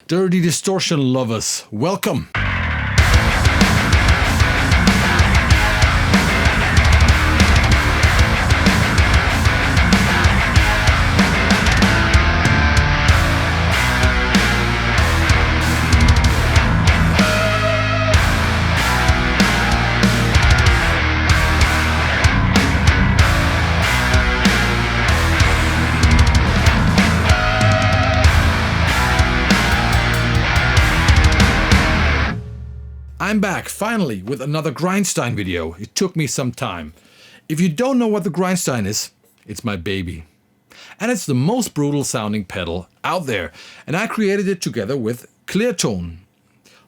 Dirty distortion lovers, welcome! I'm back, finally, with another Grindstein video. It took me some time. If you don't know what the Grindstein is, it's my baby. And it's the most brutal sounding pedal out there. And I created it together with KLIRRTON.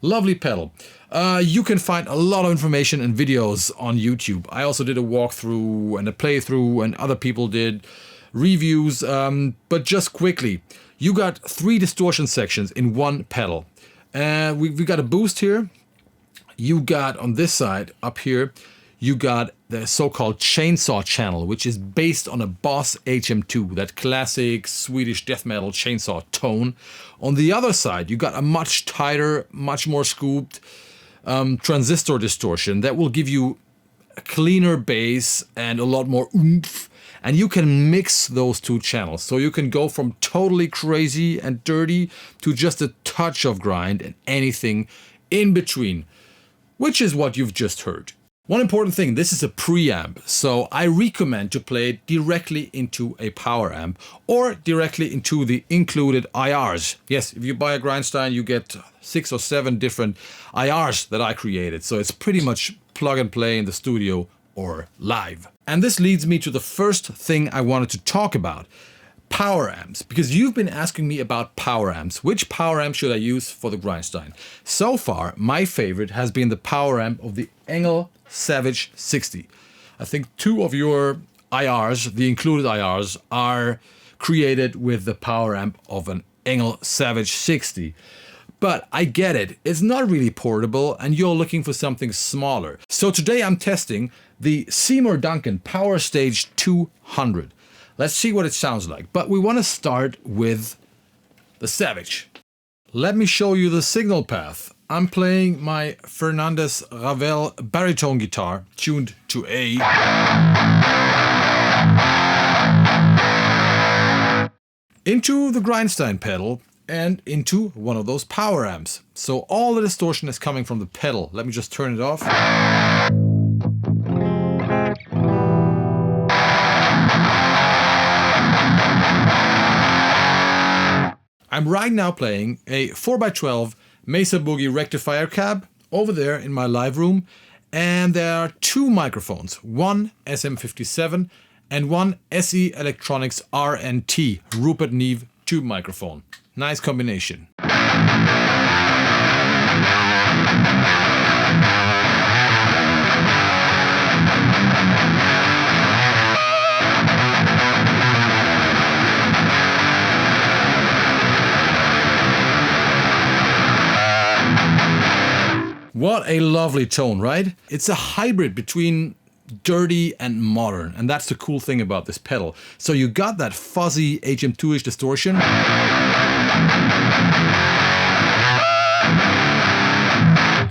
Lovely pedal. You can find a lot of information and videos on YouTube. I also did a walkthrough and a playthrough, and other people did reviews. But just quickly, you got 3 distortion sections in one pedal. We've got a boost here. You got on this side up here, you got the so-called chainsaw channel, which is based on a Boss HM2, that classic Swedish death metal chainsaw tone. On the other side, you got a much tighter, much more scooped transistor distortion that will give you a cleaner bass and a lot more oomph. And you can mix those 2 channels. So you can go from totally crazy and dirty to just a touch of grind and anything in between, which is what you've just heard. One important thing, this is a preamp, so I recommend to play it directly into a power amp or directly into the included IRs. Yes, if you buy a Grindstein, you get 6 or 7 different IRs that I created, so it's pretty much plug and play in the studio or live. And this leads me to the first thing I wanted to talk about. Power amps, because you've been asking me about power amps. Which power amp should I use for the Grindstein? So far, my favorite has been the power amp of the Engel Savage 60. I think 2 of your IRs, the included IRs, are created with the power amp of an Engel Savage 60. But I get it, it's not really portable and you're looking for something smaller. So today I'm testing the Seymour Duncan Power Stage 200. Let's see what it sounds like, but we want to start with the Savage. Let me show you the signal path. I'm playing my Fernandez Ravel baritone guitar tuned to A. Into the Grindstein pedal and into one of those power amps. So all the distortion is coming from the pedal. Let me just turn it off. I'm right now playing a 4x12 Mesa Boogie rectifier cab over there in my live room, and there are 2 microphones, one SM57 and one SE Electronics RNT Rupert Neve tube microphone. Nice combination. What a lovely tone, right? It's a hybrid between dirty and modern, and that's the cool thing about this pedal. So you got that fuzzy HM2-ish distortion.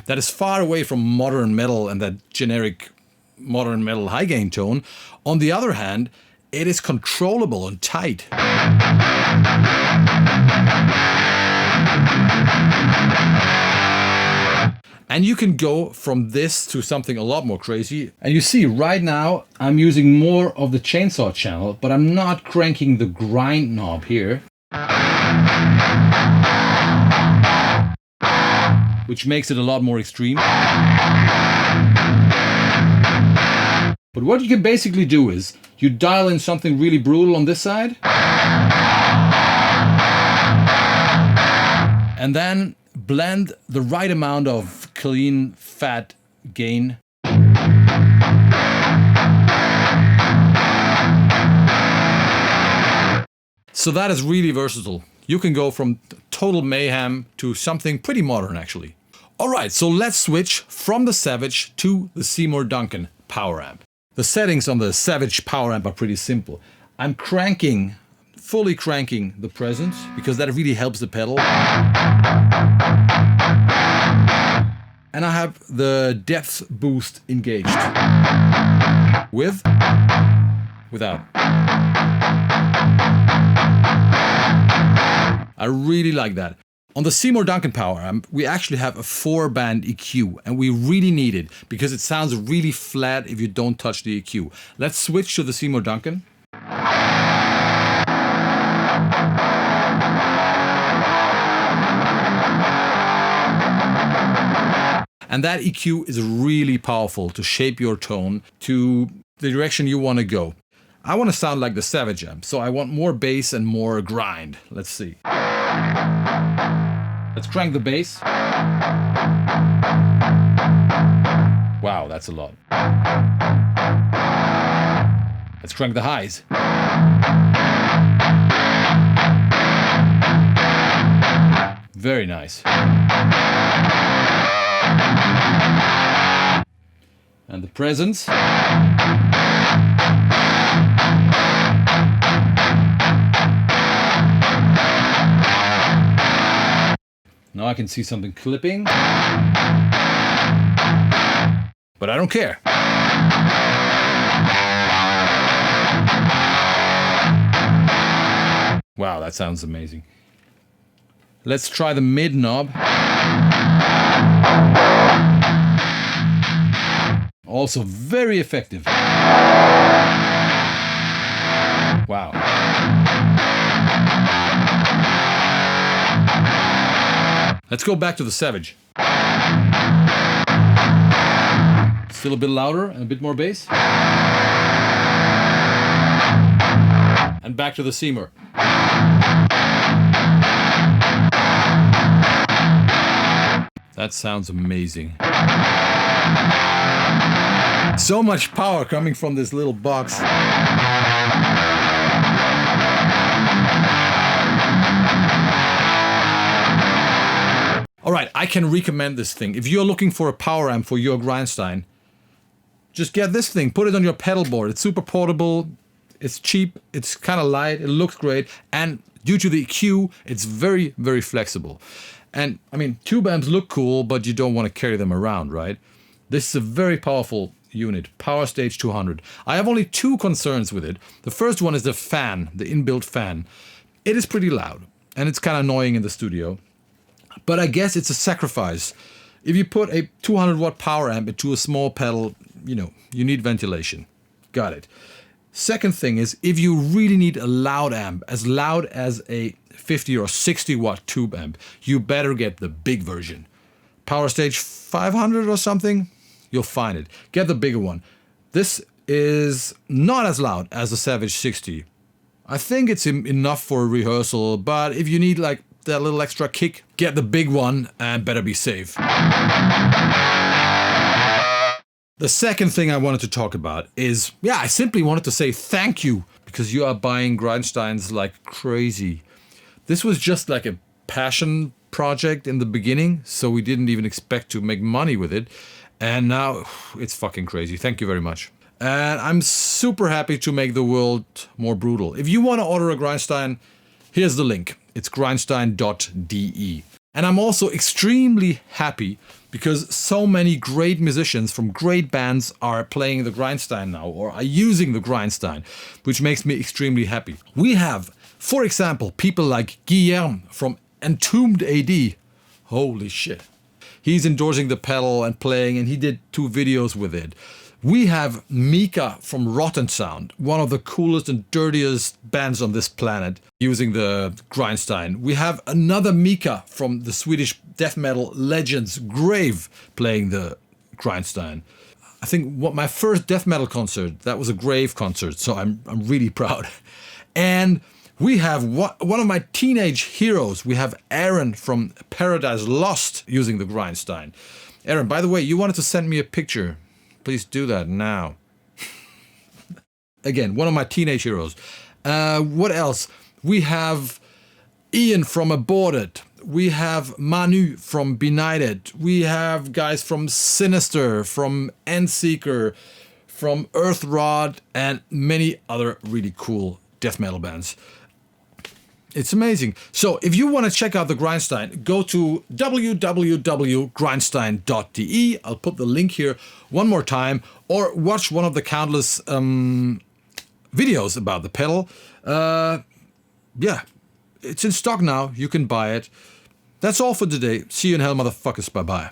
That is far away from modern metal and that generic modern metal high gain tone. On the other hand, it is controllable and tight. And you can go from this to something a lot more crazy. And you see right now I'm using more of the chainsaw channel, but I'm not cranking the grind knob here, which makes it a lot more extreme. But what you can basically do is you dial in something really brutal on this side, and then blend the right amount of clean, fat gain. So that is really versatile. You can go from total mayhem to something pretty modern, actually. Alright, so let's switch from the Savage to the Seymour Duncan power amp. The settings on the Savage power amp are pretty simple. I'm fully cranking the presence, because that really helps the pedal. have the depth boost engaged. With, without. I really like that. On the Seymour Duncan power amp, we actually have a 4-band EQ, and we really need it because it sounds really flat if you don't touch the EQ. Let's switch to the Seymour Duncan. And that EQ is really powerful to shape your tone to the direction you want to go. I want to sound like the Savage amp, so I want more bass and more grind. Let's see. Let's crank the bass. Wow, that's a lot. Let's crank the highs. Very nice. And the presence. Now I can see something clipping. But I don't care. Wow, that sounds amazing. Let's try the mid knob. Also very effective. Wow. Let's go back to the Savage. Still a bit louder and a bit more bass. And back to the Seymour. That sounds amazing. So much power coming from this little box. Alright, I can recommend this thing. If you're looking for a power amp for your Grindstein, just get this thing, put it on your pedal board. It's super portable, it's cheap, it's kind of light, it looks great, and due to the EQ, it's very, very flexible. And I mean, tube amps look cool, but you don't want to carry them around, right? This is a very powerful unit, Power Stage 200. I have only 2 concerns with it. The first one is the fan, the inbuilt fan. It is pretty loud, and it's kind of annoying in the studio. But I guess it's a sacrifice. If you put a 200 watt power amp into a small pedal, you know, you need ventilation. Got it. Second thing is, if you really need a loud amp, as loud as a 50 or 60 watt tube amp, you better get the big version. Power Stage 500 or something, you'll find it. Get the bigger one. This is not as loud as the Savage 60. I think it's enough for a rehearsal, but if you need like that little extra kick, get the big one and better be safe. The second thing I wanted to talk about is, I simply wanted to say thank you, because you are buying Grindsteins like crazy. This was just like a passion project in the beginning, so we didn't even expect to make money with it. And now it's fucking crazy. Thank you very much. And I'm super happy to make the world more brutal. If you want to order a Grindstein, here's the link. It's grindstein.de. And I'm also extremely happy because so many great musicians from great bands are playing the Grindstein now, or are using the Grindstein, which makes me extremely happy. We have, for example, people like Guillermo from Entombed AD. Holy shit. He's endorsing the pedal and playing, and he did 2 videos with it. We have Mika from Rotten Sound, one of the coolest and dirtiest bands on this planet, using the Grindstein. We have another Mika from the Swedish death metal legends Grave playing the Grindstein. I think my first death metal concert, that was a Grave concert, so I'm really proud. And we have one of my teenage heroes. We have Aaron from Paradise Lost using the Grindstein. Aaron, by the way, you wanted to send me a picture. Please do that now. Again, one of my teenage heroes. What else? We have Ian from Aborted. We have Manu from Benighted. We have guys from Sinister, from Endseeker, from Earthrod, and many other really cool death metal bands. It's amazing. So if you want to check out the Grindstein, go to www.grindstein.de. I'll put the link here one more time, or watch one of the countless videos about the pedal. Yeah, it's in stock now. You can buy it. That's all for today. See you in hell, motherfuckers. Bye-bye.